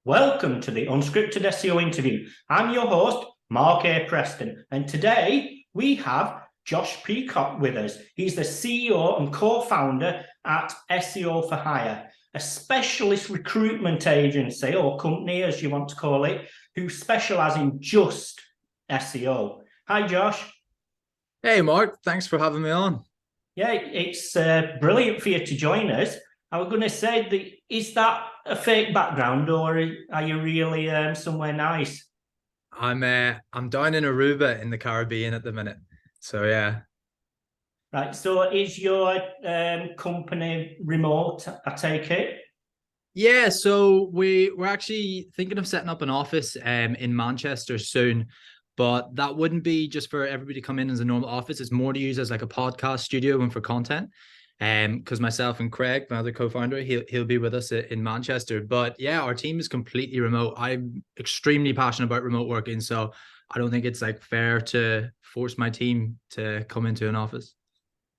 Welcome to the Unscripted SEO Interview. I'm your host, Mark A Preston, and today we have Josh Peacock with us. He's the CEO and co-founder at SEO for Hire, a specialist recruitment agency or company, as you want to call it, who specialize in just SEO. Hi, Josh. Hey, Mark. Thanks for having me on. Yeah, it's brilliant for you to join us. I was going to say, is that a fake background, or are you really somewhere nice? I'm down in Aruba in the Caribbean at the minute. So yeah. Right. So is your company remote, I take it? Yeah, so we're actually thinking of setting up an office in Manchester soon, but that wouldn't be just for everybody to come in as a normal office. It's more to use as like a podcast studio and for content. Because myself and Craig, my other co-founder, he'll be with us in Manchester. But yeah, our team is completely remote. I'm extremely passionate about remote working, so I don't think it's like fair to force my team to come into an office.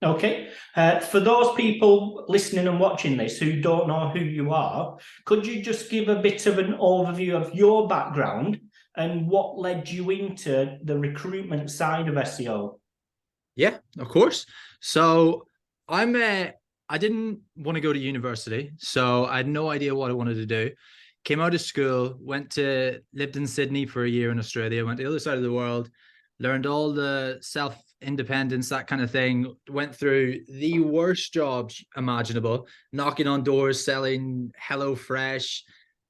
Okay. For those people listening and watching this who don't know who you are, could you just give a bit of an overview of your background and what led you into the recruitment side of SEO? Yeah, of course. So I didn't want to go to university, so I had no idea what I wanted to do. Came out of school, lived in Sydney for a year in Australia, went to the other side of the world, learned all the self-independence, that kind of thing. Went through the worst jobs imaginable, knocking on doors, selling HelloFresh,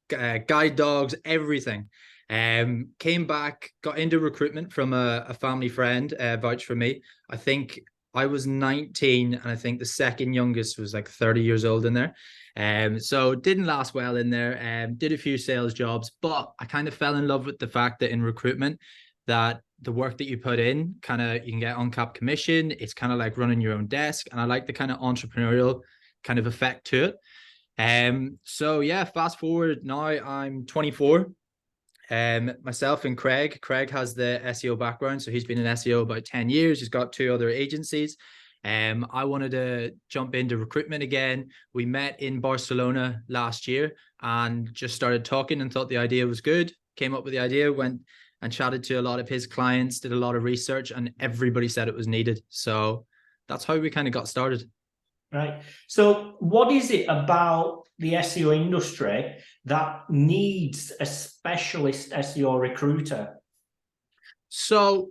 guide dogs, everything. Came back, got into recruitment from a family friend, vouched for me. I think I was 19, and I think the second youngest was like 30 years old in there. So didn't last well in there. Did a few sales jobs, but I kind of fell in love with the fact that in recruitment, that the work that you put in, kind of you can get uncapped commission. It's kind of like running your own desk, and I like the kind of entrepreneurial kind of effect to it. So yeah, fast forward now, I'm 24. Myself and Craig has the SEO background, so he's been in SEO about 10 years. He's got two other agencies. I wanted to jump into recruitment again. We met in Barcelona last year and just started talking and thought the idea was good. Came up with the idea, went and chatted to a lot of his clients, did a lot of research, and everybody said it was needed. So that's how we kind of got started. Right. So what is it about the SEO industry that needs a specialist SEO recruiter? So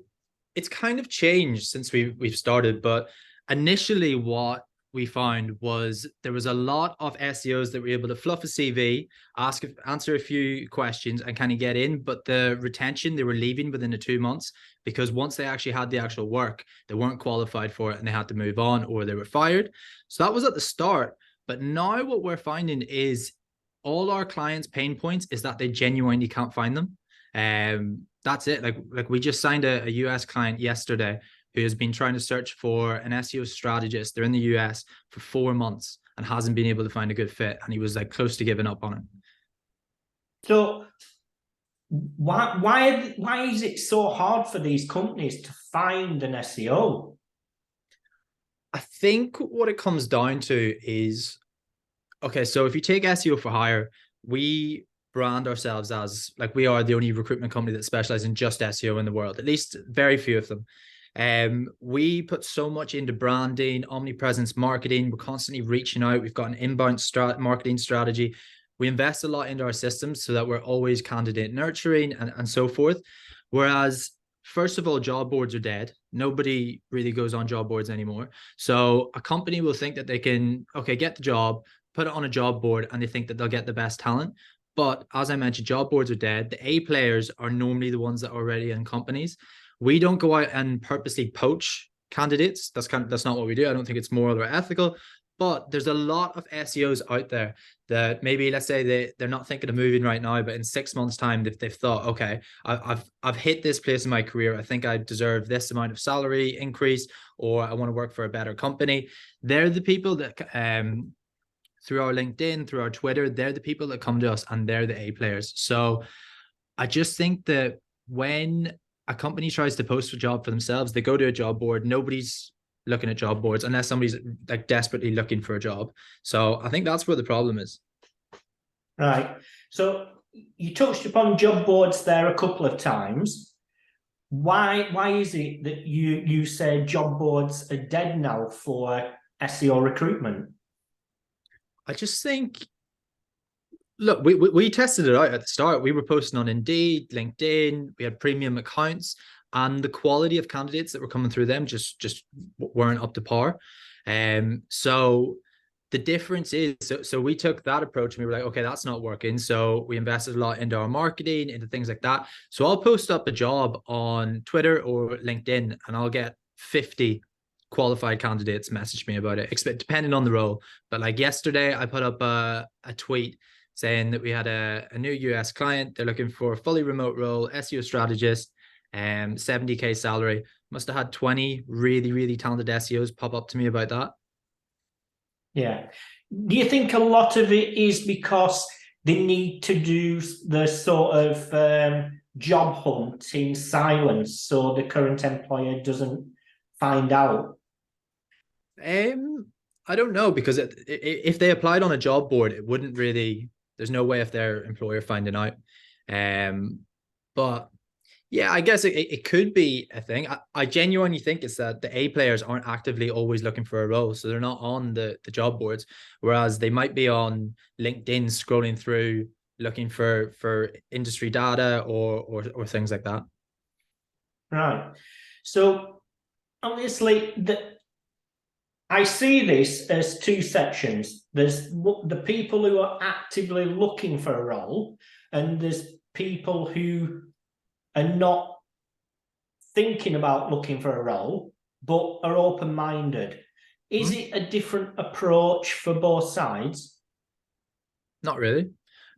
it's kind of changed since we've started, but initially what we found was there was a lot of SEOs that were able to fluff a CV, answer a few questions, and kind of get in. But the retention, they were leaving within the 2 months, because once they actually had the actual work, they weren't qualified for it and they had to move on, or they were fired. So that was at the start. But now what we're finding is all our clients' pain points is that they genuinely can't find them. That's it. Like we just signed a US client yesterday who has been trying to search for an SEO strategist. They're in the US for 4 months and hasn't been able to find a good fit. And he was like close to giving up on it. So why is it so hard for these companies to find an SEO? I think what it comes down to is, okay, so if you take SEO for hire, we brand ourselves as like we are the only recruitment company that specializes in just SEO in the world, at least very few of them. We put so much into branding, omnipresence marketing. We're constantly reaching out. We've got an inbound marketing strategy. We invest a lot into our systems so that we're always candidate nurturing and so forth. Whereas, first of all, job boards are dead. Nobody really goes on job boards anymore. So a company will think that they can, okay, get the job, put it on a job board, and they think that they'll get the best talent. But as I mentioned, job boards are dead. The A players are normally the ones that are already in companies. We don't go out and purposely poach candidates. That's not what we do. I don't think it's moral or ethical. But there's a lot of SEOs out there that maybe, let's say they're not thinking of moving right now, but in 6 months' time, they've thought, okay, I've hit this place in my career. I think I deserve this amount of salary increase, or I want to work for a better company. They're the people that through our LinkedIn, through our Twitter, they're the people that come to us, and they're the A players. So I just think that when a company tries to post a job for themselves, they go to a job board. Nobody's looking at job boards unless somebody's like desperately looking for a job. So I think that's where the problem is. Right. So you touched upon job boards there a couple of times. Why is it that you say job boards are dead now for SEO recruitment? I just think, look, we tested it out at the start. We were posting on Indeed, LinkedIn, we had premium accounts, and the quality of candidates that were coming through them just weren't up to par. So the difference is, so we took that approach and we were like, okay, that's not working. So we invested a lot into our marketing, into things like that. So I'll post up a job on Twitter or LinkedIn and I'll get 50 qualified candidates message me about it, depending on the role. But like yesterday, I put up a tweet saying that we had a new US client. They're looking for a fully remote role, SEO strategist, 70K salary. Must have had 20 really, really talented SEOs pop up to me about that. Yeah. Do you think a lot of it is because they need to do the sort of job hunt in silence so the current employer doesn't find out? I don't know, because if they applied on a job board, it wouldn't really, there's no way of their employer finding out. But yeah, I guess it could be a thing. I genuinely think it's that the A players aren't actively always looking for a role. So they're not on the job boards, whereas they might be on LinkedIn scrolling through, looking for industry data or things like that. Right. So obviously, I see this as two sections. There's the people who are actively looking for a role, and there's people who are not thinking about looking for a role, but are open-minded. Is it a different approach for both sides? Not really.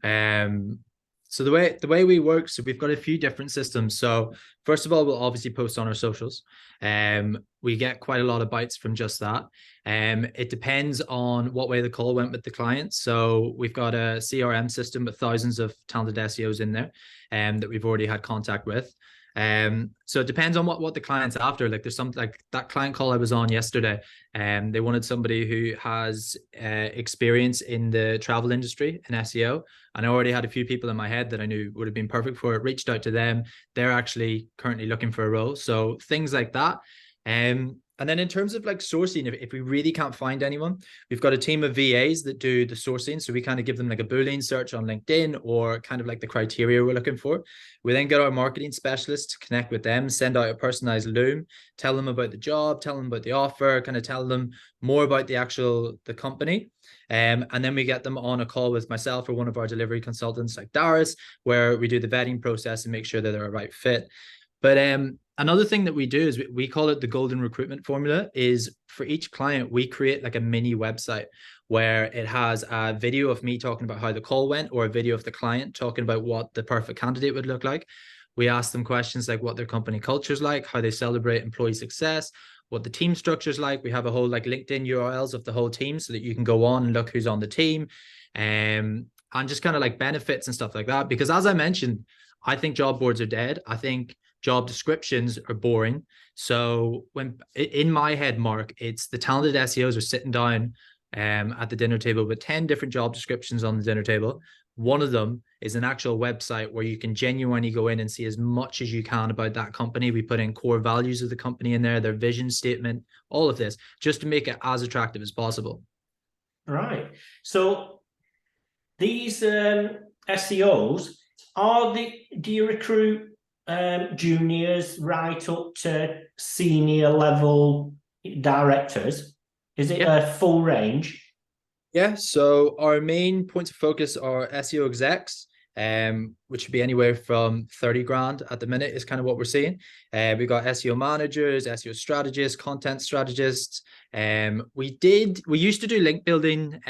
So the way we work, so we've got a few different systems. So first of all, we'll obviously post on our socials. We get quite a lot of bites from just that. It depends on what way the call went with the client. So we've got a CRM system with thousands of talented SEOs in there, that we've already had contact with. So it depends on what the client's after. Like there's something like that client call I was on yesterday, and they wanted somebody who has experience in the travel industry in SEO. And I already had a few people in my head that I knew would have been perfect for it. Reached out to them. They're actually currently looking for a role. So things like that. And then in terms of like sourcing, if we really can't find anyone, we've got a team of VAs that do the sourcing. So we kind of give them like a Boolean search on LinkedIn or kind of like the criteria we're looking for. We then get our marketing specialists to connect with them, send out a personalized loom, tell them about the job, tell them about the offer, kind of tell them more about the company. And then we get them on a call with myself or one of our delivery consultants like Darius, where we do the vetting process and make sure that they're a right fit. But another thing that we do is we call it the golden recruitment formula. Is for each client, we create like a mini website where it has a video of me talking about how the call went, or a video of the client talking about what the perfect candidate would look like. We ask them questions like what their company culture is like, how they celebrate employee success, what the team structure is like. We have a whole like LinkedIn URLs of the whole team so that you can go on and look who's on the team, and just kind of like benefits and stuff like that. Because as I mentioned, I think job boards are dead. I think job descriptions are boring. So when in my head, Mark, it's the talented SEOs are sitting down at the dinner table with 10 different job descriptions on the dinner table. One of them is an actual website where you can genuinely go in and see as much as you can about that company. We put in core values of the company in there, their vision statement, all of this, just to make it as attractive as possible. Right. So these SEOs, do you recruit juniors right up to senior level directors? Is it a full range? Yeah, so our main points of focus are SEO execs, which would be anywhere from 30 grand at the minute is kind of what we're seeing. We've got SEO managers, SEO strategists, content strategists. We used to do link building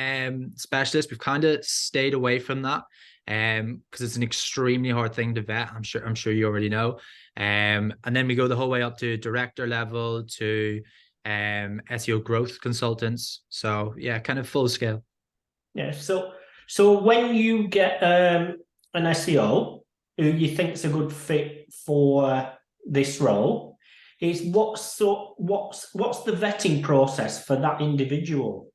specialists. We've kind of stayed away from that because it's an extremely hard thing to vet. I'm sure you already know. And then we go the whole way up to director level to SEO growth consultants. So yeah, kind of full scale. Yeah. So when you get an SEO who you think is a good fit for this role, is what's the vetting process for that individual?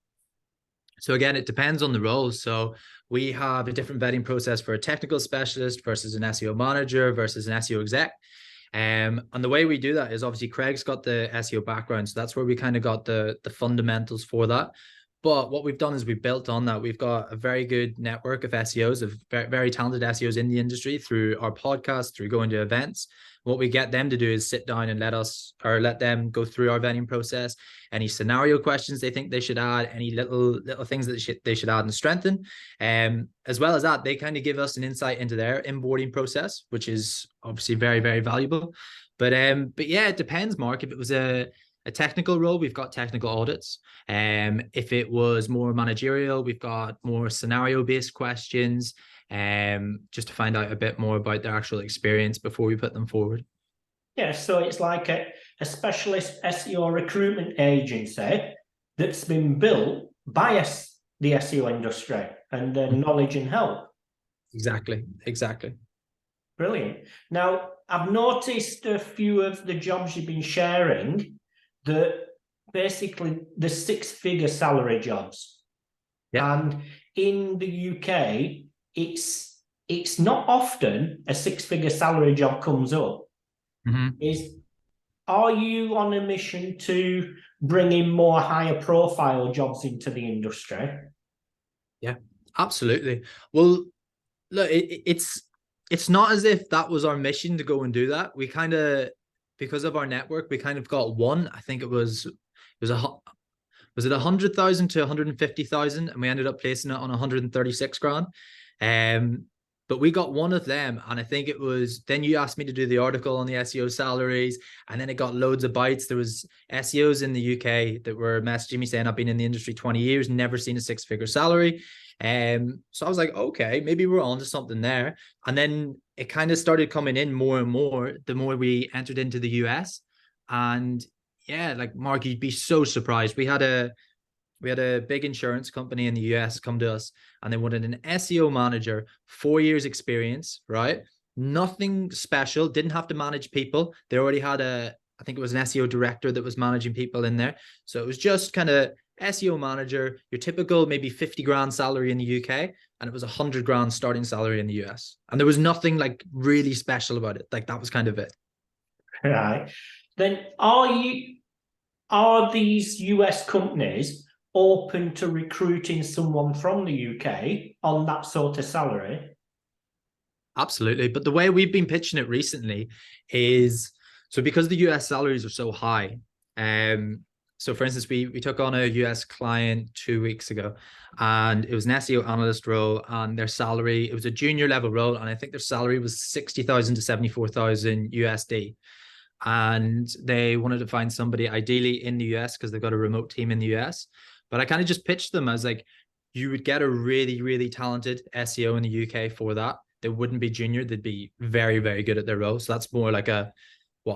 So again, it depends on the role. So we have a different vetting process for a technical specialist versus an SEO manager versus an SEO exec. And the way we do that is obviously Craig's got the SEO background. So that's where we kind of got the fundamentals for that. But what we've done is we've built on that. We've got a very good network of SEOs, of very, very talented SEOs in the industry through our podcast, through going to events. What we get them to do is sit down and let them go through our vetting process. Any scenario questions they think they should add, any little things that they should add and strengthen. As well as that, they kind of give us an insight into their onboarding process, which is obviously very, very valuable. But yeah, it depends, Mark. If it was a technical role, we've got technical audits. If it was more managerial, we've got more scenario-based questions, just to find out a bit more about their actual experience before we put them forward. Yeah, so it's like a specialist SEO recruitment agency that's been built by the SEO industry and knowledge and help. Exactly. Brilliant. Now, I've noticed a few of the jobs you've been sharing that basically the six-figure salary jobs. Yeah. And in the UK, it's not often a six-figure salary job comes up. Are you on a mission to bring in more higher profile jobs into the industry? Yeah, absolutely. Well, look, it's not as if that was our mission to go and do that. We kind of, because of our network, we kind of got one. I think was it 100,000 to 150,000, and we ended up placing it on 136 grand. But we got one of them, and I think it was, then you asked me to do the article on the SEO salaries, and then it got loads of bites. There was SEOs in the UK that were messaging me saying, I've been in the industry 20 years, never seen a six-figure salary. So I was like, okay, maybe we're onto something there. And then it kind of started coming in more and more the more we entered into the US. And yeah, like Mark, you'd be so surprised. We had a big insurance company in the US come to us, and they wanted an SEO manager, 4 years experience, right? Nothing special, didn't have to manage people. They already had I think it was an SEO director that was managing people in there. So it was just kind of SEO manager, your typical maybe 50 grand salary in the UK, and it was 100 grand starting salary in the US. And there was nothing like really special about it. Like that was kind of it. Right. Then are these US companies open to recruiting someone from the UK on that sort of salary? Absolutely. But the way we've been pitching it recently is, so because the US salaries are so high, so for instance, we took on a US client 2 weeks ago, and it was an SEO analyst role, and their salary, it was a junior level role, and I think their salary was 60,000 to 74,000 USD. And they wanted to find somebody ideally in the US because they've got a remote team in the US. But I kind of just pitched them as like, you would get a really, really talented SEO in the UK for that. They wouldn't be junior. They'd be very, very good at their role. So that's more like a,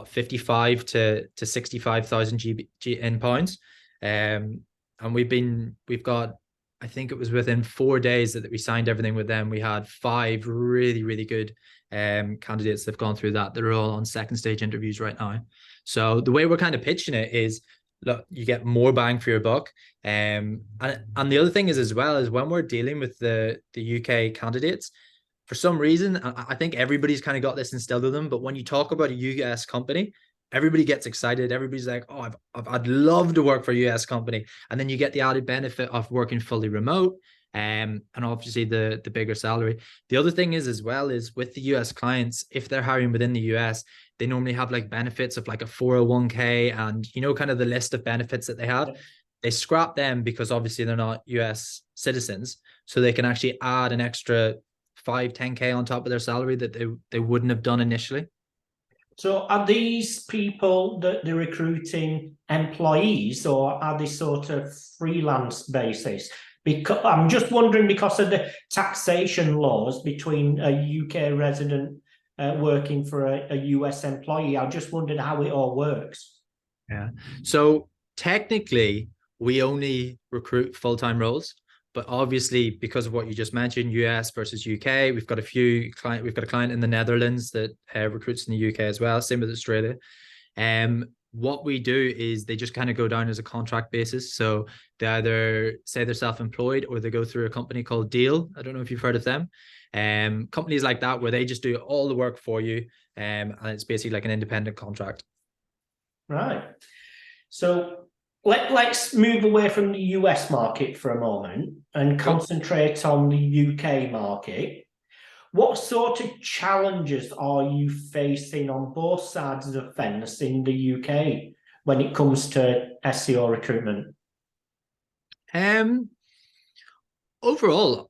55 to 65,000 in pounds. And we've got, I think it was within 4 days that we signed everything with them. We had 5 really, really good candidates that have gone through that. They're all on second stage interviews right now. So the way we're kind of pitching it is, look, you get more bang for your buck. And the other thing is as well is when we're dealing with the UK candidates, for some reason, I think everybody's kind of got this instilled in them. But when you talk about a US company, everybody gets excited. Everybody's like, oh, I'd love to work for a US company. And then you get the added benefit of working fully remote, and obviously the bigger salary. The other thing is as well is with the US clients, if they're hiring within the US, they normally have like benefits of like a 401k and, you know, kind of the list of benefits that they have. Yeah. They scrap them because obviously they're not US citizens. So they can actually add an extra 5-10k on top of their salary that they wouldn't have done initially. So are these people that they're recruiting employees, or are they sort of freelance basis? Because I'm just wondering, because of the taxation laws between a UK resident working for a US employee, I just wondered how it all works. Yeah. So technically, we only recruit full-time roles. But obviously, because of what you just mentioned, US versus UK, we've got a client in the Netherlands that recruits in the UK as well. Same with Australia. what we do is they just kind of go down as a contract basis. So they either say they're self-employed or they go through a company called Deal. I don't know if you've heard of them. Companies like that where they just do all the work for you, and it's basically like an independent contract. Right. So let's move away from the US market for a moment and concentrate on the UK market. What sort of challenges are you facing on both sides of the fence in the UK when it comes to SEO recruitment? Overall,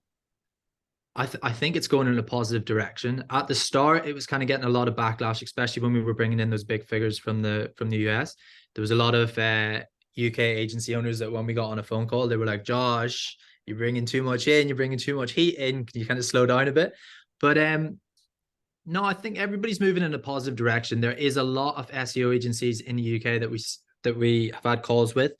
I think it's going in a positive direction. At the start, it was kind of getting a lot of backlash, especially when we were bringing in those big figures from the US. There was a lot of UK agency owners that when we got on a phone call, they were like, "Josh, you're bringing too much in. You're bringing too much heat in. Can you kind of slow down a bit?" But no, I think everybody's moving in a positive direction. There is a lot of SEO agencies in the UK that we have had calls with,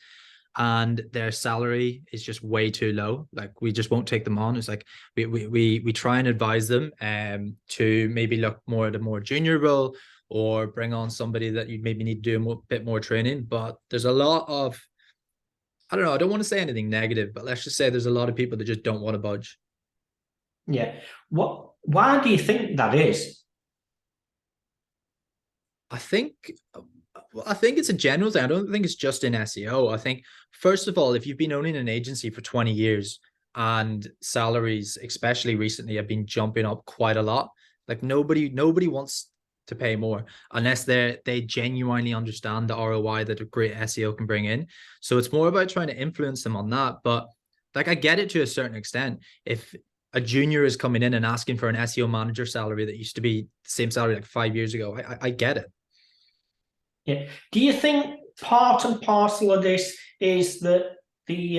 and their salary is just way too low. Like, we just won't take them on. It's like we try and advise them to maybe look more at a more junior role, or bring on somebody that you maybe need to do a bit more training. But there's a lot of, I don't know, I don't want to say anything negative, but let's just say there's a lot of people that just don't want to budge. Yeah. Why do you think that is? I think it's a general thing. I don't think it's just in SEO. I think, first of all, if you've been owning an agency for 20 years and salaries, especially recently, have been jumping up quite a lot, like nobody wants to pay more unless they genuinely understand the ROI that a great SEO can bring in. So it's more about trying to influence them on that. But like, I get it to a certain extent. If a junior is coming in and asking for an SEO manager salary that used to be the same salary like 5 years ago, I get it. Yeah. Do you think part and parcel of this is that the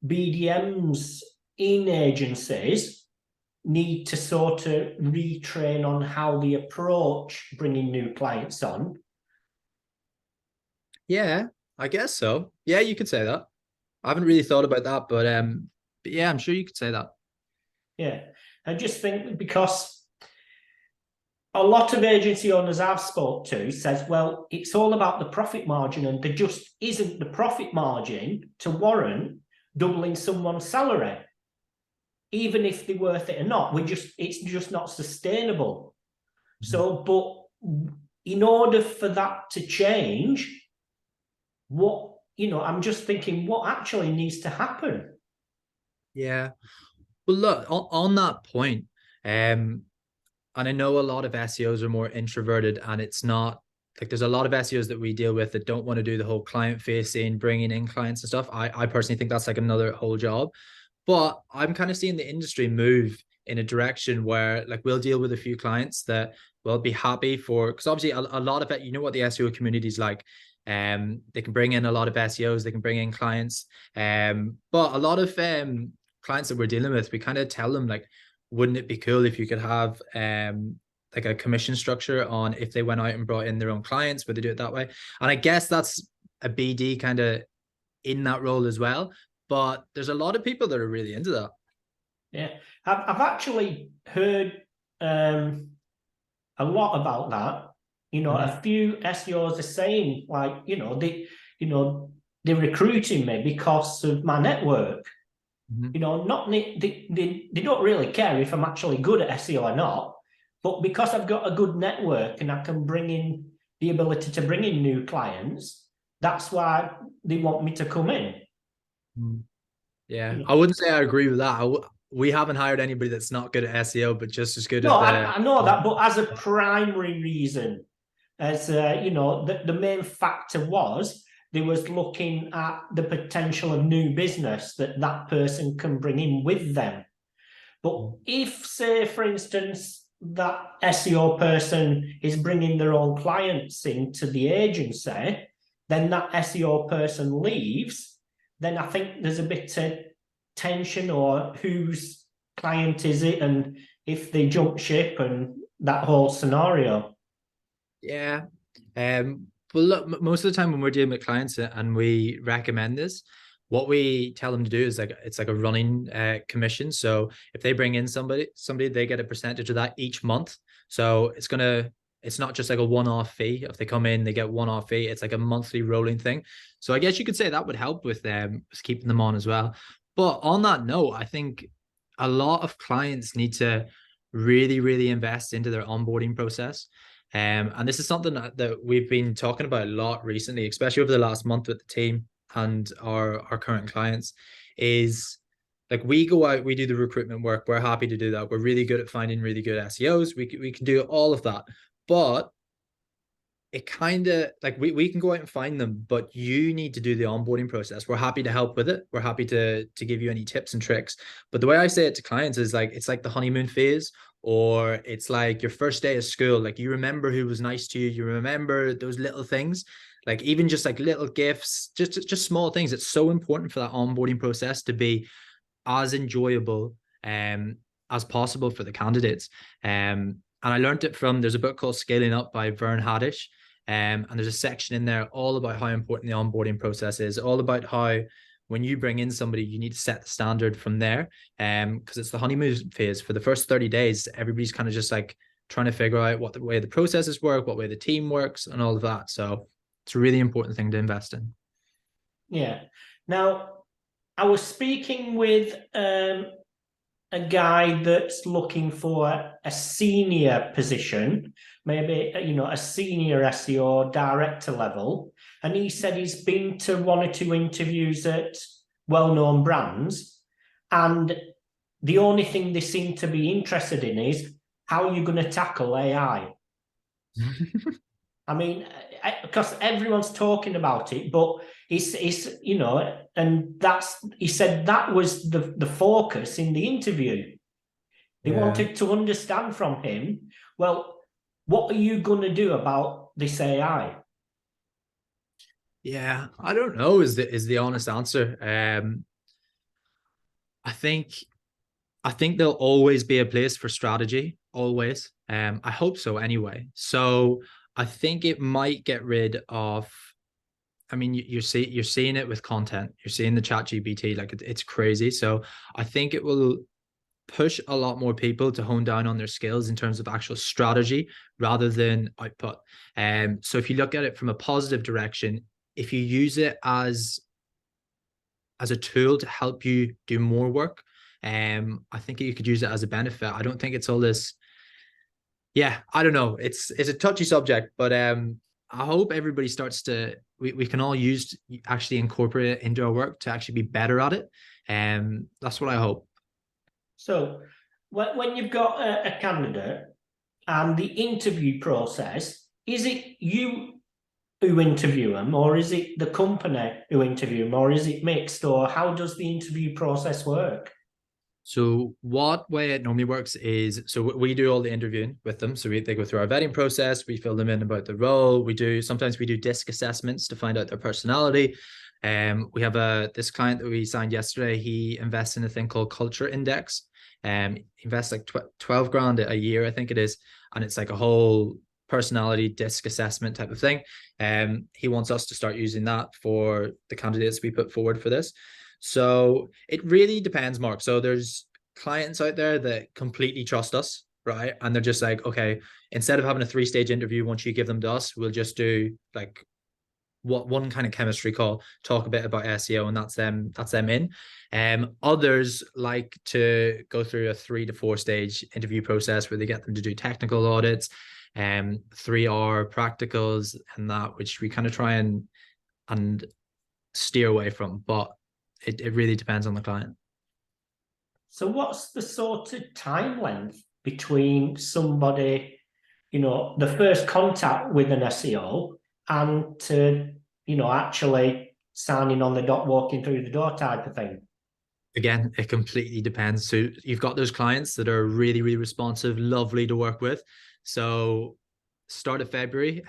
BDMs in agencies need to sort of retrain on how they approach bringing new clients on? Yeah, I guess so. Yeah, you could say that. I haven't really thought about that, but yeah, I'm sure you could say that. Yeah, I just think because a lot of agency owners I've spoke to says, well, it's all about the profit margin, and there just isn't the profit margin to warrant doubling someone's salary. Even if they're worth it or not, it's just not sustainable. Mm-hmm. So, but in order for that to change, I'm just thinking what actually needs to happen. Yeah. Well, look, on that point, and I know a lot of SEOs are more introverted, and it's not like, there's a lot of SEOs that we deal with that don't want to do the whole client facing, bringing in clients and stuff. I personally think that's like another whole job, but I'm kind of seeing the industry move in a direction where, like, we'll deal with a few clients that will be happy for, because obviously a lot of it, you know what the SEO community is like. They can bring in a lot of SEOs, they can bring in clients, but a lot of clients that we're dealing with, we kind of tell them, like, wouldn't it be cool if you could have like a commission structure on if they went out and brought in their own clients, would they do it that way? And I guess that's a BD kind of in that role as well, but there's a lot of people that are really into that. Yeah, I've actually heard a lot about that. A few SEOs are saying, like, they're recruiting me because of my network. Not they don't really care if I'm actually good at SEO or not, but because I've got a good network and I can bring in the ability to bring in new clients, that's why they want me to come in. Yeah, I wouldn't say I agree with that. We haven't hired anybody that's not good at SEO, but just as good at I know that, but as a primary reason, as the main factor was they was looking at the potential of new business that person can bring in with them. But if, say, for instance, that SEO person is bringing their own clients into the agency, then that SEO person leaves, then I think there's a bit of tension, or whose client is it, and if they jump ship and that whole scenario. Yeah. Well, look, most of the time when we're dealing with clients and we recommend this, what we tell them to do is it's like a running commission. So if they bring in somebody, they get a percentage of that each month. So it's gonna it's not just like a one-off fee. If they come in, they get one-off fee. It's like a monthly rolling thing. So I guess you could say that would help with keeping them on as well. But on that note, I think a lot of clients need to really, really invest into their onboarding process. And this is something that we've been talking about a lot recently, especially over the last month with the team and our current clients, is like we go out, we do the recruitment work. We're happy to do that. We're really good at finding really good SEOs. We can do all of that. But it kind of like we can go out and find them, but you need to do the onboarding process. We're happy to help with it. We're happy to give you any tips and tricks. But the way I say it to clients is like, it's like the honeymoon phase, or it's like your first day of school. Like you remember who was nice to you. You remember those little things, like even just like little gifts, just small things. It's so important for that onboarding process to be as enjoyable as possible for the candidates. And I learned it from, there's a book called Scaling Up by Vern Haddish. And there's a section in there all about how important the onboarding process is, all about how when you bring in somebody, you need to set the standard from there. Because it's the honeymoon phase. For the first 30 days, everybody's kind of just like trying to figure out what the way the processes work, what way the team works, and all of that. So it's a really important thing to invest in. Yeah. Now, I was speaking with a guy that's looking for a senior position, maybe, a senior SEO director level. And he said he's been to one or two interviews at well-known brands. And the only thing they seem to be interested in is how are you going to tackle AI? I mean, because everyone's talking about it, but it's and he said that was the focus in the interview. They wanted to understand from him, well, what are you going to do about this AI? Yeah, I don't know is the honest answer. I think there'll always be a place for strategy, always. I hope so anyway. So I think it might get rid of, I mean, you're seeing it with content. You're seeing the ChatGPT, like it's crazy. So I think it will push a lot more people to hone down on their skills in terms of actual strategy rather than output. So if you look at it from a positive direction, if you use it as a tool to help you do more work, I think you could use it as a benefit. I don't think it's all this. Yeah, I don't know. It's a touchy subject, but I hope everybody starts to, we can all actually incorporate it into our work to actually be better at it. That's what I hope. So when you've got a candidate and the interview process, is it you who interview them, or is it the company who interview them, or is it mixed, or how does the interview process work? So what way it normally works is, so we do all the interviewing with them. So they go through our vetting process. We fill them in about the role. Sometimes we do disc assessments to find out their personality. We have this client that we signed yesterday. He invests in a thing called Culture Index. He invests like 12 grand a year, I think it is. And it's like a whole personality disc assessment type of thing. He wants us to start using that for the candidates we put forward for this. So it really depends, Mark. So there's clients out there that completely trust us, right? And they're just like, okay, instead of having a 3-stage interview, once you give them to us, we'll just do like one kind of chemistry call, talk a bit about SEO, and that's them in. Others like to go through a 3 to 4 stage interview process where they get them to do technical audits, 3-hour practicals, and that, which we kind of try and steer away from. But it really depends on the client. So what's the sort of time length between somebody, the first contact with an SEO and to, actually signing on the dot, walking through the door type of thing? Again, it completely depends. So you've got those clients that are really, really responsive, lovely to work with. So start of February,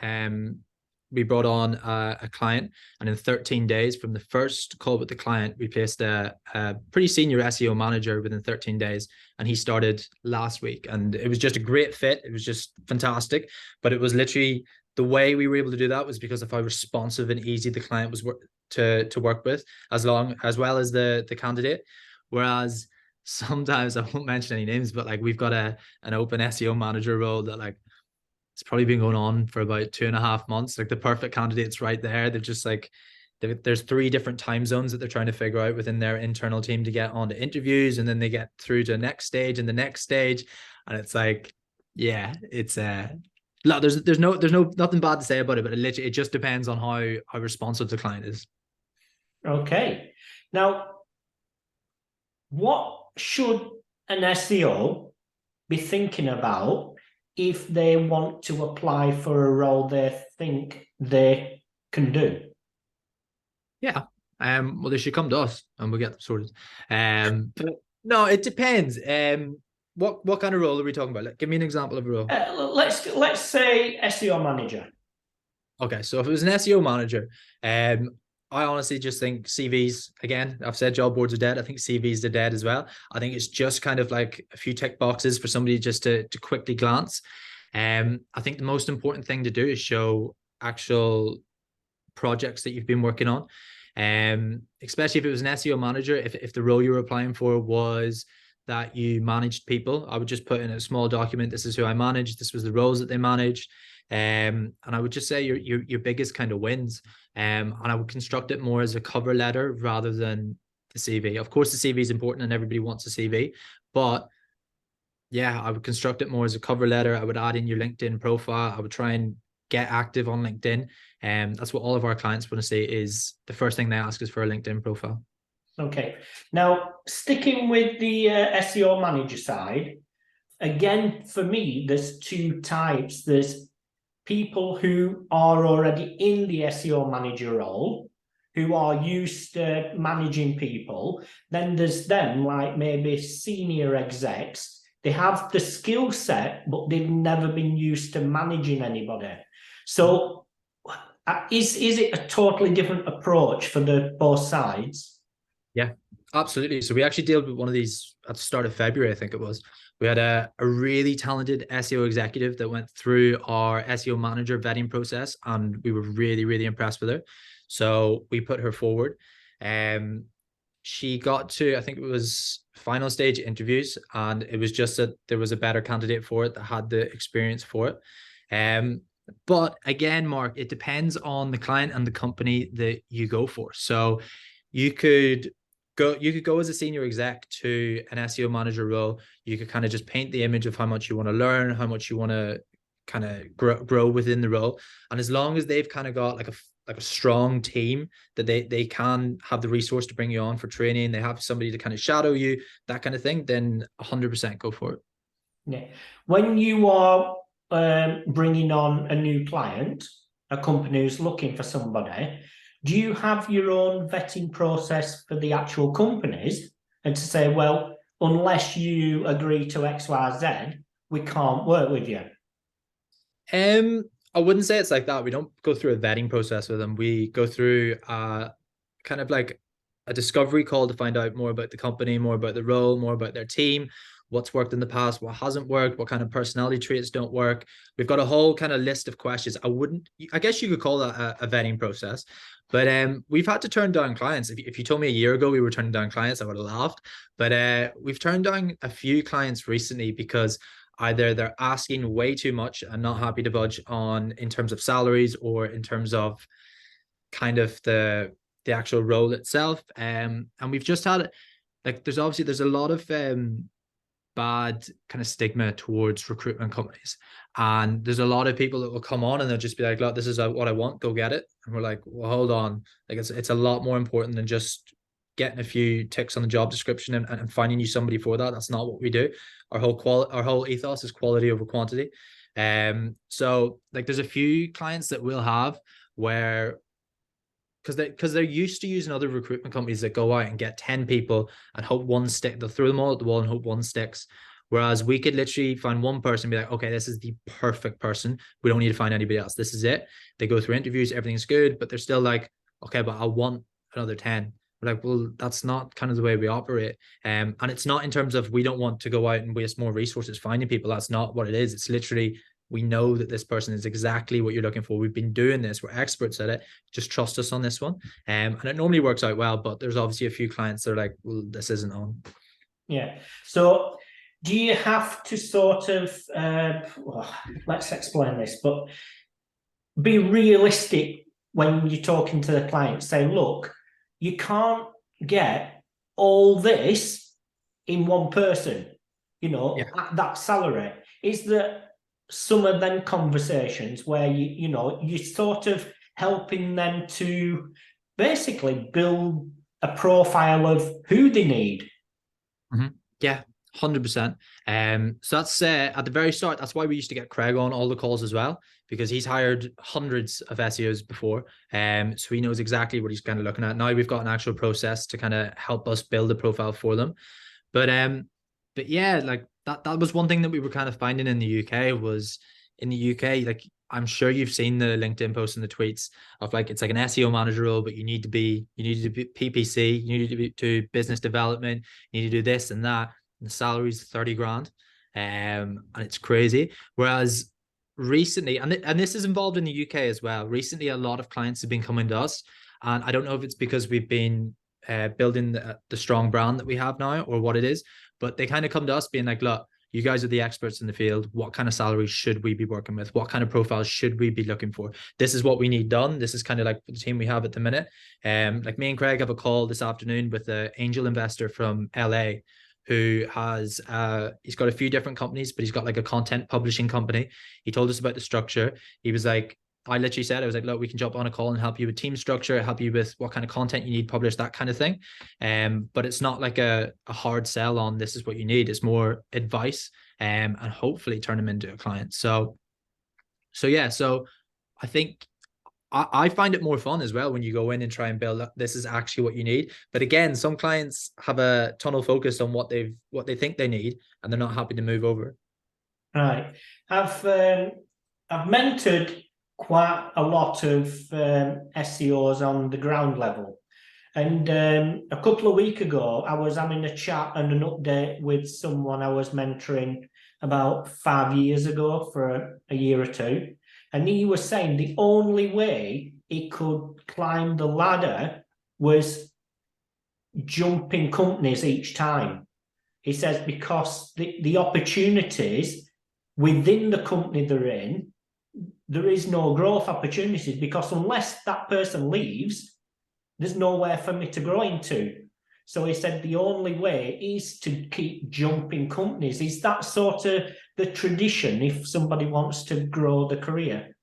we brought on a client, and in 13 days from the first call with the client, we placed a pretty senior SEO manager within 13 days, and he started last week. And it was just a great fit. It was just fantastic. But it was literally, the way we were able to do that was because of how responsive and easy the client was to work with, as well as the candidate. Whereas sometimes, I won't mention any names, but like we've got an open SEO manager role that like it's probably been going on for about 2.5 months. Like the perfect candidate's right there. They're just like, there's 3 different time zones that they're trying to figure out within their internal team to get on to interviews, and then they get through to the next stage and the next stage. And it's like, yeah, it's there's nothing bad to say about it, but it just depends on how responsive the client is. Okay. Now, what should an SEO be thinking about if they want to apply for a role they think they can do? Yeah. Well, they should come to us and we'll get them sorted. But no, it depends. What kind of role are we talking about? Like, give me an example of a role. Let's say SEO manager. Okay, so if it was an SEO manager, I honestly just think CVs, again, I've said job boards are dead. I think CVs are dead as well. I think it's just kind of like a few tick boxes for somebody just to quickly glance. I think the most important thing to do is show actual projects that you've been working on. Especially if it was an SEO manager, if the role you were applying for was that you managed people, I would just put in a small document, this is who I managed, this was the roles that they managed. And I would just say your biggest kind of wins. And I would construct it more as a cover letter rather than the CV. Of course, the CV is important and everybody wants a CV, but yeah, I would construct it more as a cover letter. I would add in your LinkedIn profile. I would try and get active on LinkedIn. And that's what all of our clients want to see, is the first thing they ask is for a LinkedIn profile. Okay. Now, sticking with the SEO manager side, again, for me, there's 2 types. There's people who are already in the SEO manager role, who are used to managing people. Then there's them, like maybe senior execs. They have the skill set, but they've never been used to managing anybody. So is it a totally different approach for both sides? Yeah, absolutely. So we actually dealt with one of these at the start of February, I think it was. We had a really talented SEO executive that went through our SEO manager vetting process, and we were really, really impressed with her. So we put her forward. She got to, I think it was final stage interviews, and it was just that there was a better candidate for it that had the experience for it. But again, Mark, it depends on the client and the company that you go for. So you could go as a senior exec to an SEO manager role. You could kind of just paint the image of how much you want to learn, how much you want to kind of grow within the role. And as long as they've kind of got like a strong team that they can have the resource to bring you on for training, they have somebody to kind of shadow you, that kind of thing, then 100% go for it. Yeah. When you are bringing on a new client, a company who's looking for somebody, do you have your own vetting process for the actual companies, and to say, well, unless you agree to X, Y, Z, we can't work with you? I wouldn't say it's like that. We don't go through a vetting process with them. We go through kind of like a discovery call to find out more about the company, more about the role, more about their team, what's worked in the past, what hasn't worked, what kind of personality traits don't work. We've got a whole kind of list of questions. I guess you could call that a vetting process, but we've had to turn down clients. If you told me a year ago we were turning down clients, I would have laughed. But we've turned down a few clients recently because either they're asking way too much and not happy to budge on in terms of salaries or in terms of kind of the actual role itself. And we've just had, like, there's a lot of bad kind of stigma towards recruitment companies, and there's a lot of people that will come on and they'll just be like, look, this is what I want, go get it. And we're like, well, hold on, like it's a lot more important than just getting a few ticks on the job description and finding you somebody for that. That's not what we do. Our whole ethos is quality over quantity. So like there's a few clients that we'll have where, because they're used to using other recruitment companies that go out and get 10 people and hope one stick. They'll throw them all at the wall and hope one sticks. Whereas we could literally find one person and be like, okay, this is the perfect person. We don't need to find anybody else. This is it. They go through interviews, everything's good, but they're still like, okay, but I want another 10. We're like, well, that's not kind of the way we operate. And it's not in terms of we don't want to go out and waste more resources finding people. That's not what it is. It's literally, we know that this person is exactly what you're looking for. We've been doing this. We're experts at it. Just trust us on this one. And it normally works out well, but there's obviously a few clients that are like, well, this isn't on. Yeah. So do you have to sort of, let's explain this, but be realistic when you're talking to the client, say, look, you can't get all this in one person, at that salary. Is that some of them conversations where you're sort of helping them to basically build a profile of who they need? Yeah, 100%. So that's at the very start. That's why we used to get Craig on all the calls as well, because he's hired hundreds of SEOs before. So he knows exactly what he's kind of looking at. Now we've got an actual process to kind of help us build a profile for them. But yeah, like that was one thing that we were kind of finding in the UK was in the UK, like I'm sure you've seen the LinkedIn posts and the tweets of like it's like an SEO manager role, but you need to be PPC, you need to do business development, you need to do this and that. And the salary's 30 grand. And it's crazy. Whereas recently, and this is involved in the UK as well. Recently, a lot of clients have been coming to us, and I don't know if it's because we've been building the strong brand that we have now or what it is, but they kind of come to us being like, look, you guys are the experts in the field. What kind of salary should we be working with? What kind of profiles should we be looking for? This is what we need done. This is kind of like the team we have at the minute. Like me and Craig have a call this afternoon with an angel investor from LA who has he's got a few different companies, but he's got like a content publishing company. He told us about the structure. He was like, I literally said, I was like, look, we can jump on a call and help you with team structure, help you with what kind of content you need published, that kind of thing. But it's not like a hard sell on this is what you need. It's more advice and hopefully turn them into a client. So yeah, so I think I find it more fun as well when you go in and try and build up, this is actually what you need. But again, some clients have a tunnel focus on what they think they need, and they're not happy to move over. Right. I've mentored quite a lot of SEOs on the ground level. And a couple of weeks ago, I was having a chat and an update with someone I was mentoring about 5 years ago for a year or two. And he was saying the only way he could climb the ladder was jumping companies each time. He says because the opportunities within the company they're in, there is no growth opportunities, because unless that person leaves, there's nowhere for me to grow into. So he said the only way is to keep jumping companies. Is that sort of the tradition if somebody wants to grow the career?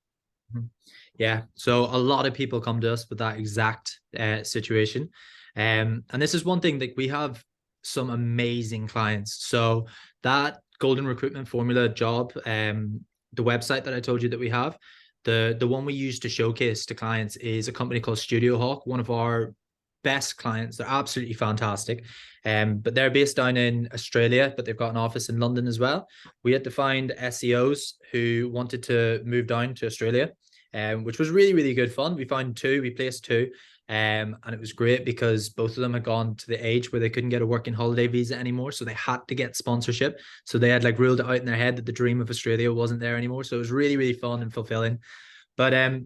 Yeah, so a lot of people come to us with that exact situation. And this is one thing that we have some amazing clients. So that golden recruitment formula job, the website that I told you that we have, the one we use to showcase to clients is a company called Studio Hawk, one of our best clients. They're absolutely fantastic. But they're based down in Australia, but they've got an office in London as well. We had to find SEOs who wanted to move down to Australia, which was really, really good fun. We placed two. And it was great because both of them had gone to the age where they couldn't get a working holiday visa anymore. So they had to get sponsorship. So they had like ruled it out in their head that the dream of Australia wasn't there anymore. So it was really, really fun and fulfilling. But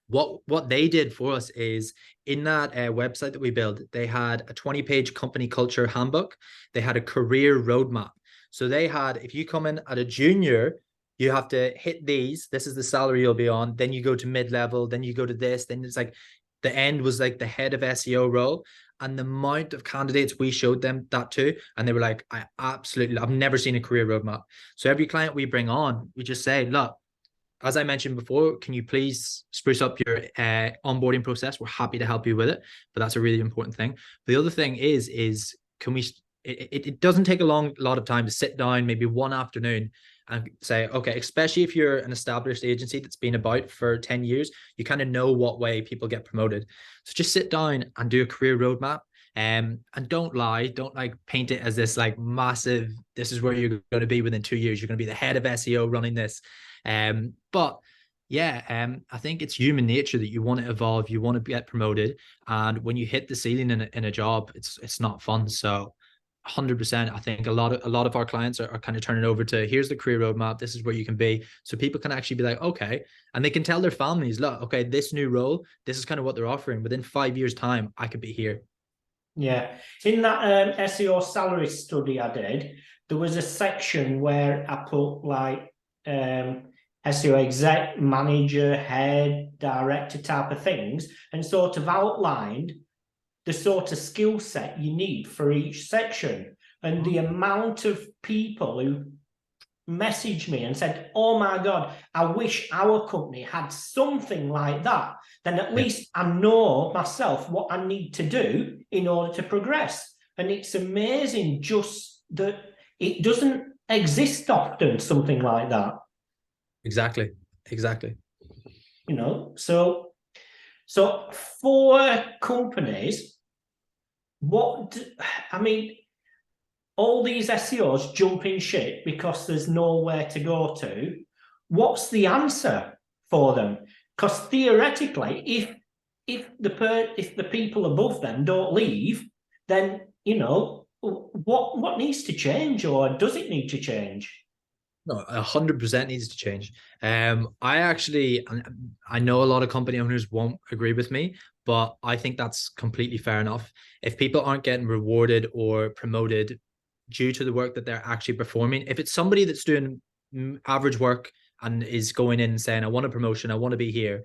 what they did for us is in that website that we built, they had a 20-page company culture handbook. They had a career roadmap. So they had, if you come in at a junior, you have to hit these. This is the salary you'll be on. Then you go to mid-level. Then you go to this. Then it's like the end was like the head of SEO role. And the amount of candidates we showed them that to, and they were like, I've never seen a career roadmap. So every client we bring on, we just say, look, as I mentioned before, can you please spruce up your onboarding process? We're happy to help you with it, but that's a really important thing. The other thing is can we? It doesn't take a lot of time to sit down, maybe one afternoon, and say, okay, especially if you're an established agency that's been about for 10 years, you kind of know what way people get promoted. So just sit down and do a career roadmap. And don't lie, don't like paint it as this like massive, this is where you're going to be within 2 years. You're going to be the head of SEO running this. But yeah, I think it's human nature that you want to evolve, you want to get promoted. And when you hit the ceiling in a job, it's not fun. So 100%, I think a lot of our clients are kind of turning over to, here's the career roadmap, this is where you can be, so people can actually be like, okay, and they can tell their families, look, okay, this new role, this is kind of what they're offering. Within 5 years time, I could be here. Yeah, in that SEO salary study I did, there was a section where I put like SEO exec, manager, head, director type of things, and sort of outlined the sort of skill set you need for each section. And the amount of people who messaged me and said, oh my God, I wish our company had something like that. Then at least I know myself what I need to do in order to progress. And it's amazing just that it doesn't exist often, something like that. Exactly. You know, so for companies, I mean, all these SEOs jumping ship because there's nowhere to go to. What's the answer for them? Because theoretically, if the people above them don't leave, then you know what needs to change, or does it need to change? No, 100% needs to change. I know a lot of company owners won't agree with me, but I think that's completely fair enough. If people aren't getting rewarded or promoted due to the work that they're actually performing, if it's somebody that's doing average work and is going in and saying, I want a promotion, I want to be here,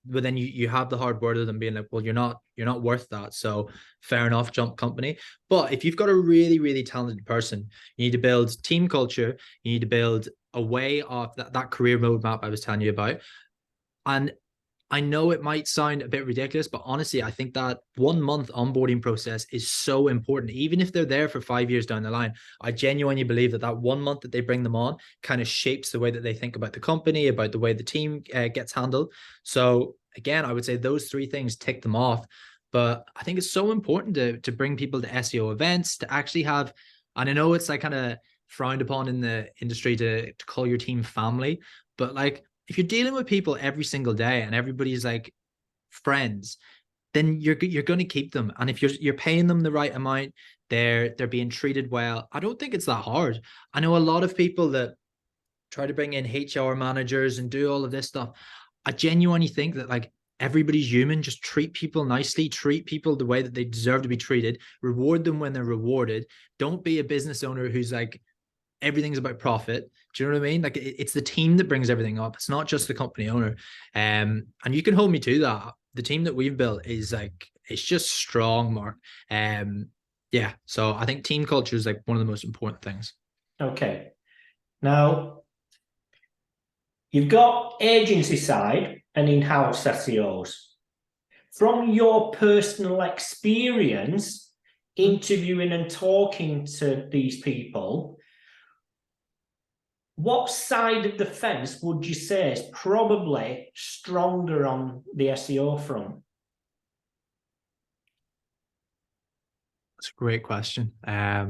but then you have the hard word of them being like, well, you're not worth that. So fair enough, jump company. But if you've got a really, really talented person, you need to build team culture. You need to build a way of that career roadmap I was telling you about. And I know it might sound a bit ridiculous, but honestly, I think that 1 month onboarding process is so important. Even if they're there for 5 years down the line, I genuinely believe that 1 month that they bring them on kind of shapes the way that they think about the company, about the way the team gets handled. So again, I would say those 3 things tick them off. But I think it's so important to bring people to SEO events, to actually have, and I know it's like kind of frowned upon in the industry to call your team family, but like, if you're dealing with people every single day and everybody's like friends, then you're going to keep them. And if you're paying them the right amount, they're being treated well. I don't think it's that hard. I know a lot of people that try to bring in HR managers and do all of this stuff. I genuinely think that like everybody's human. Just treat people nicely, treat people the way that they deserve to be treated, reward them when they're rewarded. Don't be a business owner who's like, everything's about profit. Do you know what I mean? Like it's the team that brings everything up. It's not just the company owner. And you can hold me to that. The team that we've built is like, it's just strong, Mark. Yeah. So I think team culture is like one of the most important things. Okay. Now, you've got agency side and in-house SEOs. From your personal experience interviewing and talking to these people, what side of the fence would you say is probably stronger on the SEO front? That's a great question. I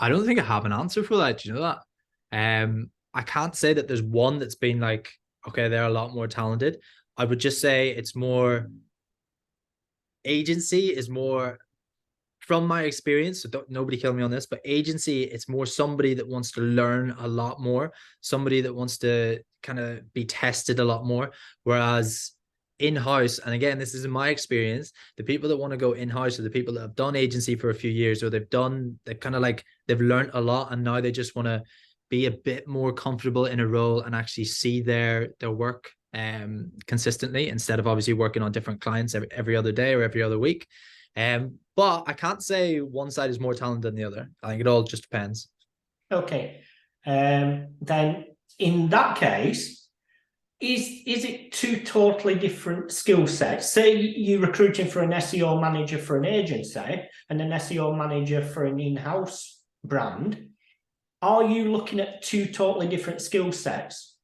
don't think I have an answer for that. Do you know that? I can't say that there's one that's been like, okay, they're a lot more talented. I would just say it's more, agency is more, from my experience, so nobody kill me on this, but agency, it's more somebody that wants to learn a lot more, somebody that wants to kind of be tested a lot more. Whereas in-house, and again, this is in my experience, the people that want to go in-house are the people that have done agency for a few years, or they've kind of like, they've learned a lot, and now they just want to be a bit more comfortable in a role and actually see their work consistently, instead of obviously working on different clients every other day or every other week. But I can't say one side is more talented than the other. I think it all just depends. Okay. Then in that case, is it 2 totally different skill sets? Say you're recruiting for an SEO manager for an agency and an SEO manager for an in-house brand. Are you looking at 2 totally different skill sets?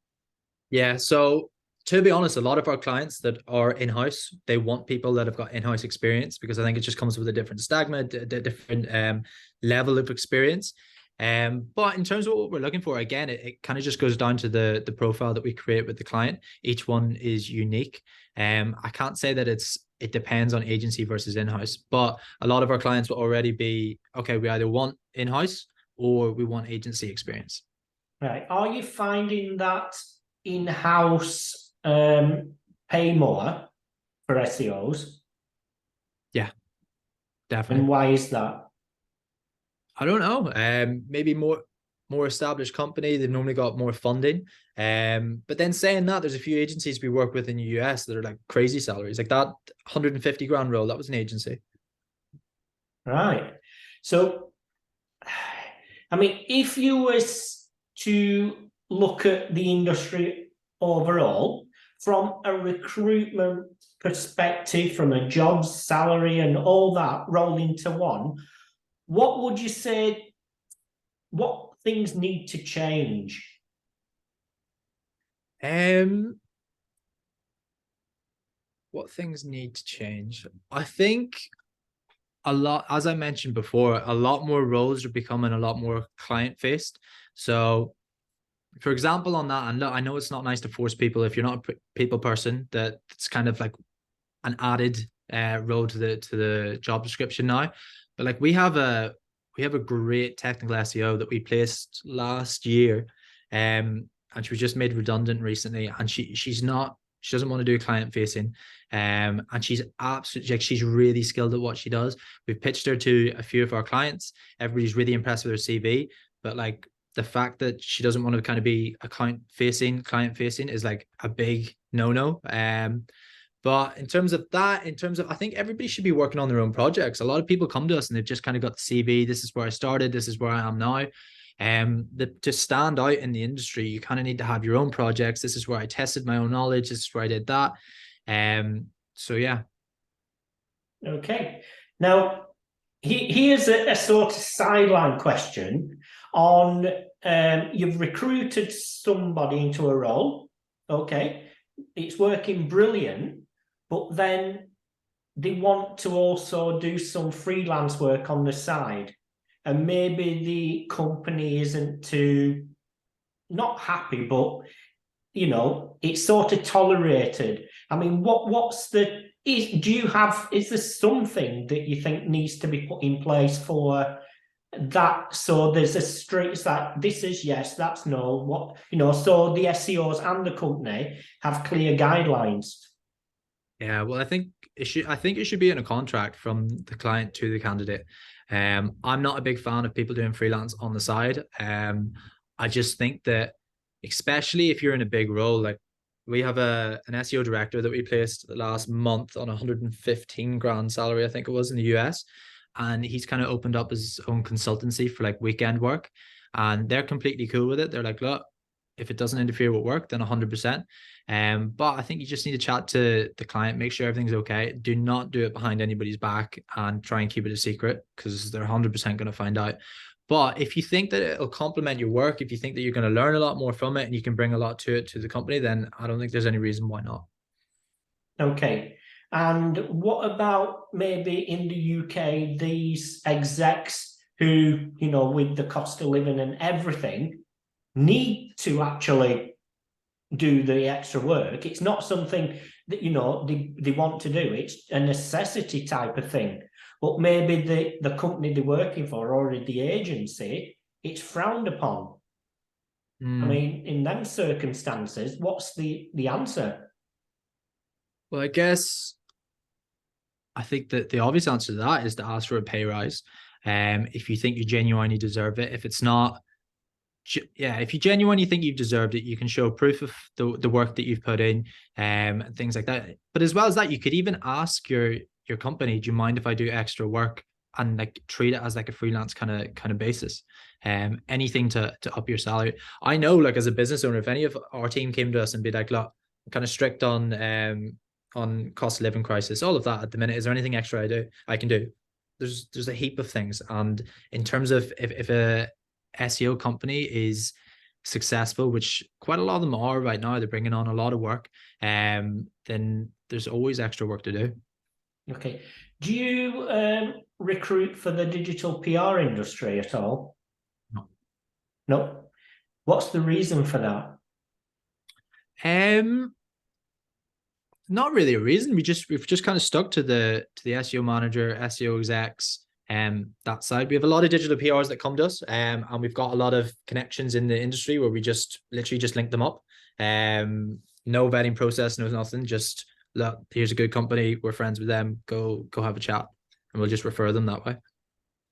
Yeah. So to be honest, a lot of our clients that are in-house, they want people that have got in-house experience, because I think it just comes with a different stigma, different level of experience. But in terms of what we're looking for, again, it kind of just goes down to the profile that we create with the client. Each one is unique. I can't say that it depends on agency versus in-house, but a lot of our clients will already be, okay, we either want in-house or we want agency experience. Right. Are you finding that in-house pay more for SEOs? Yeah, definitely. And why is that? I don't know. Maybe more. more established company. They've normally got more funding. But then saying that, there's a few agencies we work with in the US that are like crazy salaries. Like that 150 grand role, that was an agency. Right. So, I mean, if you was to look at the industry overall, from a recruitment perspective, from a job salary and all that rolled into one, what would you say, what things need to change? What things need to change? I think a lot, as I mentioned before, a lot more roles are becoming a lot more client faced. So for example, on that, and look, I know it's not nice to force people if you're not a people person, that it's kind of like an added role to the job description now. But like we have a great technical SEO that we placed last year, and she was just made redundant recently, and she doesn't want to do client facing, and she's absolutely, like, she's really skilled at what she does. We've pitched her to a few of our clients. Everybody's really impressed with her CV, but like the fact that she doesn't want to kind of be a client facing is like a big no. But in terms of, I think everybody should be working on their own projects. A lot of people come to us and they've just kind of got the CV. This is where I started. This is where I am now. To stand out in the industry, you kind of need to have your own projects. This is where I tested my own knowledge. This is where I did that. So yeah. Okay. Now, here's a sort of sideline question on, you've recruited somebody into a role. Okay. It's working brilliant, but then they want to also do some freelance work on the side. And maybe the company isn't too, not happy, but, you know, it's sort of tolerated. I mean, is there something that you think needs to be put in place for that? So there's a straight, it's like, this is yes, that's no, what, you know, so the SEOs and the company have clear guidelines. Yeah, well, I think it should be in a contract from the client to the candidate. I'm not a big fan of people doing freelance on the side. I just think that, especially if you're in a big role, like we have an SEO director that we placed last month on 115 grand salary, I think it was, in the US. And he's kind of opened up his own consultancy for like weekend work. And they're completely cool with it. They're like, look, if it doesn't interfere with work, then 100%. But I think you just need to chat to the client, make sure everything's okay. Do not do it behind anybody's back and try and keep it a secret, because they're 100% going to find out. But if you think that it'll complement your work, if you think that you're going to learn a lot more from it and you can bring a lot to it, to the company, then I don't think there's any reason why not. Okay. And what about maybe in the UK, these execs who, you know, with the cost of living and everything, need to actually do the extra work? It's not something that, you know, they want to do. It's a necessity type of thing. But maybe the company they're working for or the agency, it's frowned upon. I mean, in them circumstances, what's the answer? Well, I think that the obvious answer to that is to ask for a pay rise. If you think you genuinely deserve it. If it's not, if you genuinely think you've deserved it, you can show proof of the work that you've put in, and things like that. But as well as that, you could even ask your company, do you mind if I do extra work, and like treat it as like a freelance kind of basis. Anything to up your salary. I know, like, as a business owner, if any of our team came to us and be like, look, I'm kind of strict on cost of living crisis, all of that at the minute, is there anything extra I can do? There's a heap of things. And in terms of if a SEO company is successful, which quite a lot of them are right now, they're bringing on a lot of work, then there's always extra work to do. Okay. Do you recruit for the digital PR industry at all? No. No. What's the reason for that? Not really a reason. We've just kind of stuck to the SEO manager, SEO execs, that side. We have a lot of digital PRs that come to us, and we've got a lot of connections in the industry where we just literally just link them up. No vetting process, no nothing. Just, look, here's a good company, we're friends with them. Go have a chat, and we'll just refer them that way.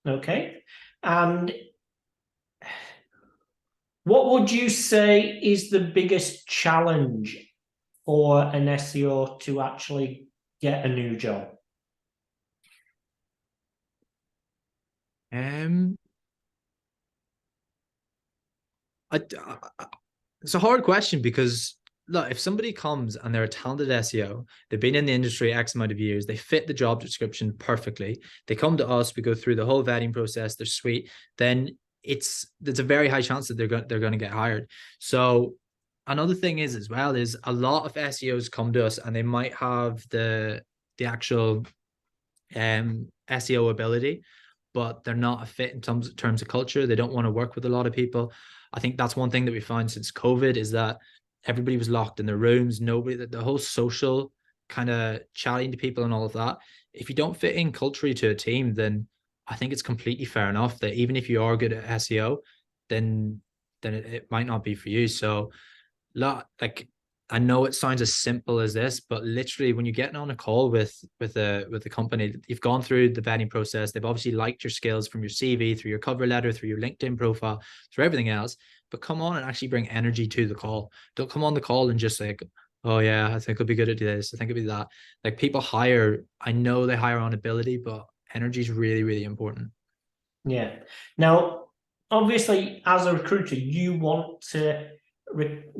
Okay. And What would you say is the biggest challenge for an SEO to actually get a new job? It's a hard question because look, if somebody comes and they're a talented SEO, they've been in the industry X amount of years, they fit the job description perfectly, they come to us, we go through the whole vetting process, they're sweet, then there's a very high chance that they're going to get hired. So another thing is as well is a lot of SEOs come to us and they might have the actual SEO ability, but they're not a fit in terms of culture. They don't want to work with a lot of people. I think that's one thing that we found since COVID is that everybody was locked in their rooms. Nobody, the whole social kind of chatting to people and all of that. If you don't fit in culturally to a team, then I think it's completely fair enough that even if you are good at SEO, then it might not be for you. So, like, I know it sounds as simple as this, but literally when you're getting on a call with a company, you've gone through the vetting process. They've obviously liked your skills from your CV, through your cover letter, through your LinkedIn profile, through everything else. But come on and actually bring energy to the call. Don't come on the call and just like, oh yeah, I think I'll be good at this. I think it'll be that. Like people hire, I know they hire on ability, but energy is really, really important. Yeah. Now, obviously, as a recruiter, you want to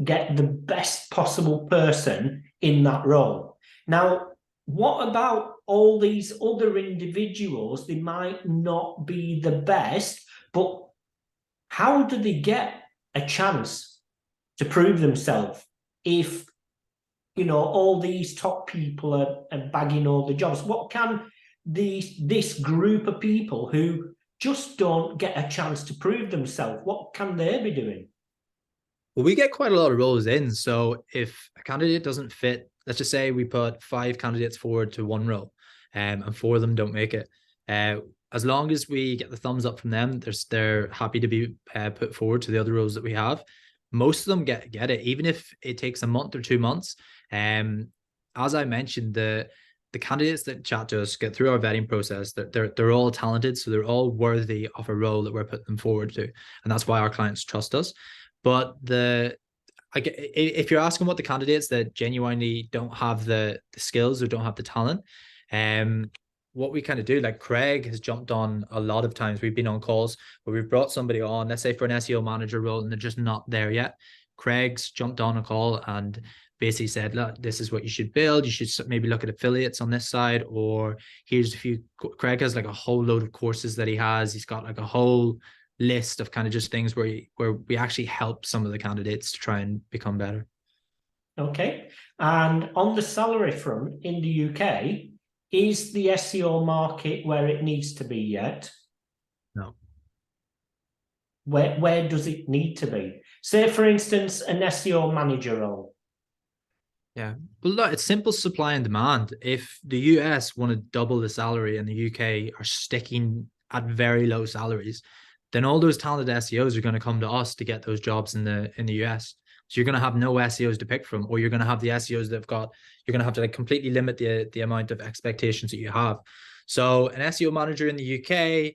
get the best possible person in that role. Now, what about all these other individuals? They might not be the best, but how do they get a chance to prove themselves if, you know, all these top people are bagging all the jobs? What can this group of people who just don't get a chance to prove themselves, what can they be doing? Well, we get quite a lot of roles in. So if a candidate doesn't fit, let's just say we put 5 candidates forward to one role, and 4 of them don't make it. As long as we get the thumbs up from them, they're happy to be put forward to the other roles that we have. Most of them get it, even if it takes a month or 2 months. As I mentioned, the candidates that chat to us get through our vetting process. They're all talented, so they're all worthy of a role that we're putting them forward to, and that's why our clients trust us. But if you're asking what the candidates that genuinely don't have the skills or don't have the talent, what we kind of do, like Craig has jumped on a lot of times. We've been on calls where we've brought somebody on, let's say for an SEO manager role, and they're just not there yet. Craig's jumped on a call and basically said, look, this is what you should build. You should maybe look at affiliates on this side, or here's a few. Craig has like a whole load of courses that he has. He's got like a whole list of kind of just things where we actually help some of the candidates to try and become better. Okay. And on the salary front in the UK, is the SEO market where it needs to be yet? No. Where does it need to be? Say, for instance, an SEO manager role. Yeah. Well, look, it's simple supply and demand. If the US want to double the salary and the UK are sticking at very low salaries, then all those talented SEOs are going to come to us to get those jobs in the US. So you're going to have no SEOs to pick from, or you're going to have the SEOs that have got, you're going to have to like completely limit the amount of expectations that you have. So an SEO manager in the UK,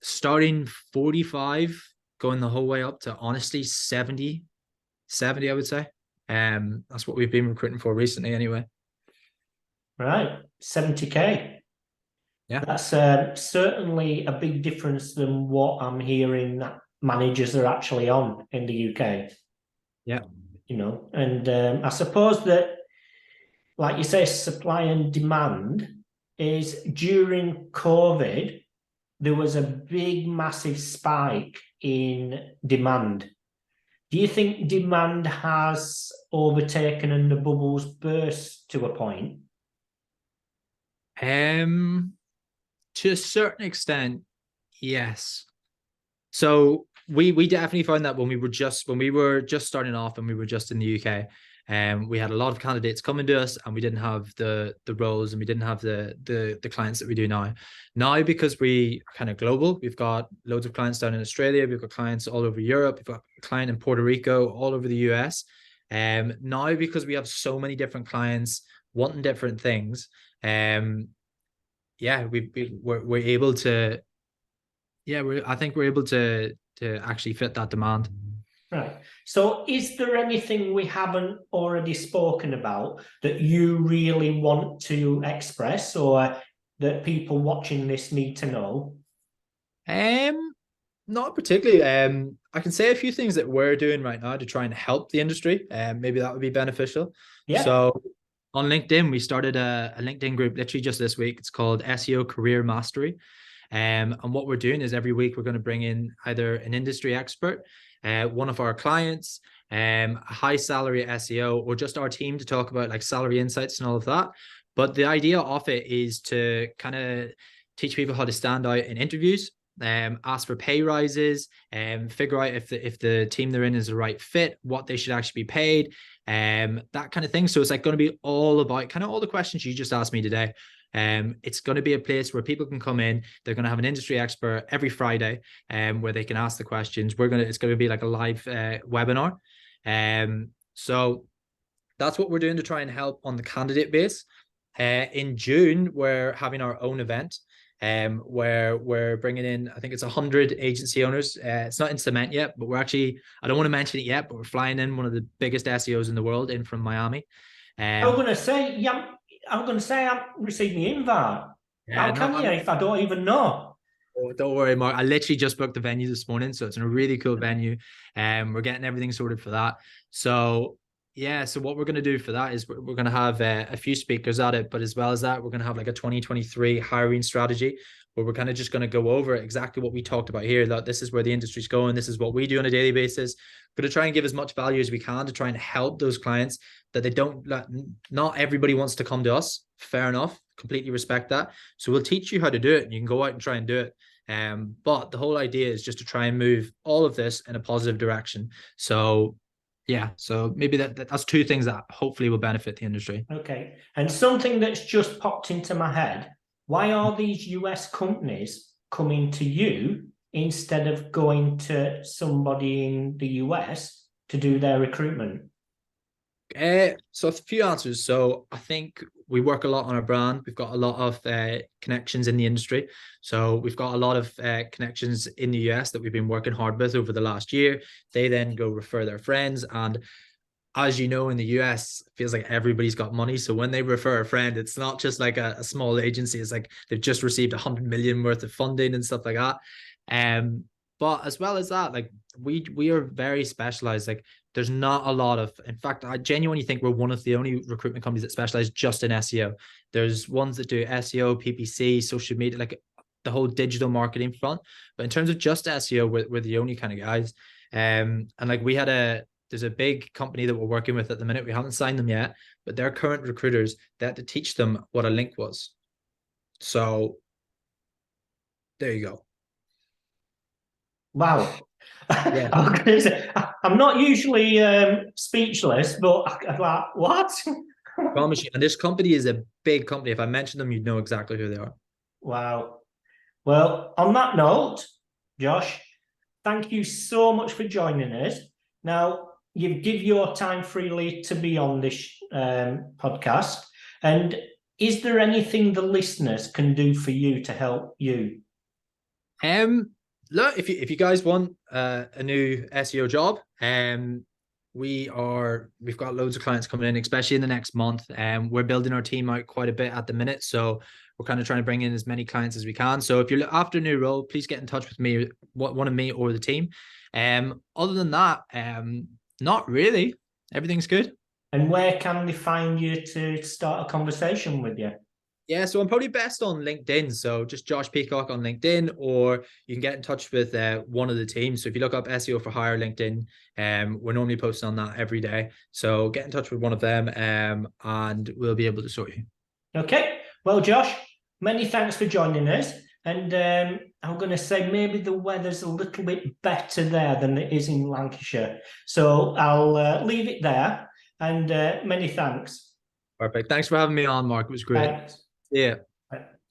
starting 45, going the whole way up to honestly 70, I would say. That's what we've been recruiting for recently anyway. Right, 70K. Yeah. That's certainly a big difference than what I'm hearing that managers are actually on in the UK. Yeah. You know, and I suppose that, like you say, supply and demand is during COVID, there was a big, massive spike in demand. Do you think demand has overtaken and the bubbles burst to a point? To a certain extent, yes. So we definitely found that when we were just starting off and we were just in the UK, we had a lot of candidates coming to us and we didn't have the roles and we didn't have the clients that we do now. Now, because we are kind of global, we've got loads of clients down in Australia, we've got clients all over Europe, we've got a client in Puerto Rico, all over the US. Now, because we have so many different clients wanting different things, yeah, we're able to, yeah, I think we're able to actually fit that demand. Right. So is there anything we haven't already spoken about that you really want to express or that people watching this need to know? Not particularly. I can say a few things that we're doing right now to try and help the industry. Maybe that would be beneficial. Yeah. So on LinkedIn, we started a LinkedIn group literally just this week. It's called SEO Career Mastery. And what we're doing is every week we're going to bring in either an industry expert, one of our clients, a high salary SEO, or just our team to talk about like salary insights and all of that. But the idea of it is to kind of teach people how to stand out in interviews, ask for pay rises, and figure out if the team they're in is the right fit, what they should actually be paid, that kind of thing. So it's like going to be all about kind of all the questions you just asked me today. It's going to be a place where people can come in. They're going to have an industry expert every Friday, where they can ask the questions. It's going to be like a live webinar. So that's what we're doing to try and help on the candidate base. In June, we're having our own event, where we're bringing in, I think it's 100 agency owners. It's not in cement yet, but I don't want to mention it yet, but we're flying in one of the biggest SEOs in the world in from Miami. I was going to say, yeah, I'm going to say I haven't received the invite. How can you if I don't even know? Oh, don't worry, Mark. I literally just booked the venue this morning, so it's in a really cool venue. We're getting everything sorted for that. So yeah, so what we're going to do for that is we're going to have a few speakers at it, but as well as that, we're going to have like a 2023 hiring strategy where we're kind of just going to go over exactly what we talked about here. That this is where the industry's going. This is what we do on a daily basis. We're going to try and give as much value as we can to try and help those clients that they don't, not everybody wants to come to us. Fair enough. Completely respect that. So we'll teach you how to do it and you can go out and try and do it. But the whole idea is just to try and move all of this in a positive direction. So yeah, so maybe that's two things that hopefully will benefit the industry. Okay. And something that's just popped into my head, why are these US companies coming to you instead of going to somebody in the US to do their recruitment? So a few answers. So I think we work a lot on our brand. We've got a lot of connections in the industry. So we've got a lot of connections in the US that we've been working hard with over the last year. They then go refer their friends. And as you know, in the US, it feels like everybody's got money. So when they refer a friend, it's not just like a small agency. It's like they've just received 100 million worth of funding and stuff like that. But as well as that, like we are very specialized. Like there's not a lot of, in fact, I genuinely think we're one of the only recruitment companies that specialize just in SEO. There's ones that do SEO, PPC, social media, like the whole digital marketing front. But in terms of just SEO, we're the only kind of guys. And like there's a big company that we're working with at the minute. We haven't signed them yet, but their current recruiters, they had to teach them what a link was. So there you go. Wow. Yeah. I'm not usually speechless, but I'm like, what? I promise you. And this company is a big company. If I mention them, you'd know exactly who they are. Wow. Well, on that note, Josh, thank you so much for joining us. Now, you give your time freely to be on this podcast. And is there anything the listeners can do for you to help you? Look, if you guys want a new SEO job, we've got loads of clients coming in, especially in the next month. We're building our team out quite a bit at the minute, so we're kind of trying to bring in as many clients as we can. So if you're after a new role, please get in touch with me, one of me or the team. Other than that, not really. Everything's good. And where can they find you to start a conversation with you? Yeah, so I'm probably best on LinkedIn. So just Josh Peacock on LinkedIn, or you can get in touch with one of the teams. So if you look up SEO for Hire LinkedIn, we're normally posting on that every day. So get in touch with one of them, and we'll be able to sort you. Okay. Well, Josh, many thanks for joining us. And I'm going to say maybe the weather's a little bit better there than it is in Lancashire. So I'll leave it there. And many thanks. Perfect. Thanks for having me on, Mark. It was great. Thanks. Yeah.